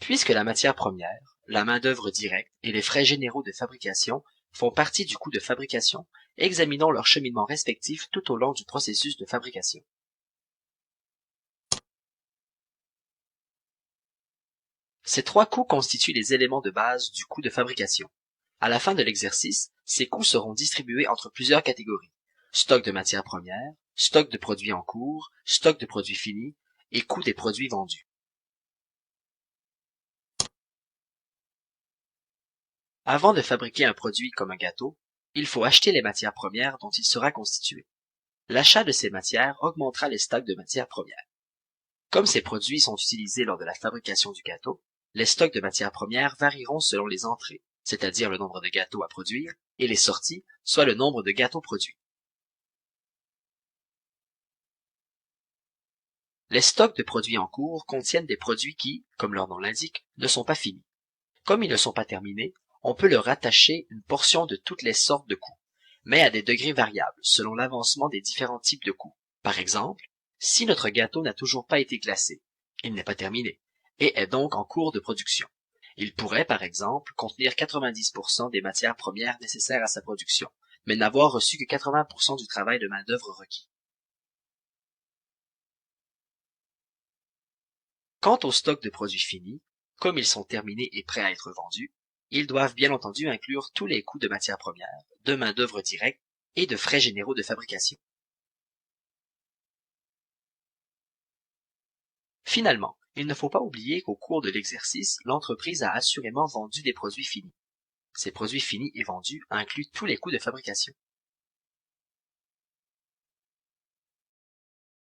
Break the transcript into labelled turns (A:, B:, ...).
A: Puisque la matière première, la main-d'œuvre directe et les frais généraux de fabrication font partie du coût de fabrication, examinons leur cheminement respectif tout au long du processus de fabrication. Ces trois coûts constituent les éléments de base du coût de fabrication. À la fin de l'exercice, ces coûts seront distribués entre plusieurs catégories: stock de matières premières, stock de produits en cours, stock de produits finis et coût des produits vendus. Avant de fabriquer un produit comme un gâteau, il faut acheter les matières premières dont il sera constitué. L'achat de ces matières augmentera les stocks de matières premières. Comme ces produits sont utilisés lors de la fabrication du gâteau, les stocks de matières premières varieront selon les entrées, c'est-à-dire le nombre de gâteaux à produire, et les sorties, soit le nombre de gâteaux produits. Les stocks de produits en cours contiennent des produits qui, comme leur nom l'indique, ne sont pas finis. Comme ils ne sont pas terminés, on peut leur rattacher une portion de toutes les sortes de coûts, mais à des degrés variables selon l'avancement des différents types de coûts. Par exemple, si notre gâteau n'a toujours pas été glacé, il n'est pas terminé, et est donc en cours de production. Il pourrait, par exemple, contenir 90% des matières premières nécessaires à sa production, mais n'avoir reçu que 80% du travail de main-d'œuvre requis. Quant au stock de produits finis, comme ils sont terminés et prêts à être vendus, ils doivent bien entendu inclure tous les coûts de matières premières, de main-d'œuvre directe et de frais généraux de fabrication. Finalement, il ne faut pas oublier qu'au cours de l'exercice, l'entreprise a assurément vendu des produits finis. Ces produits finis et vendus incluent tous les coûts de fabrication.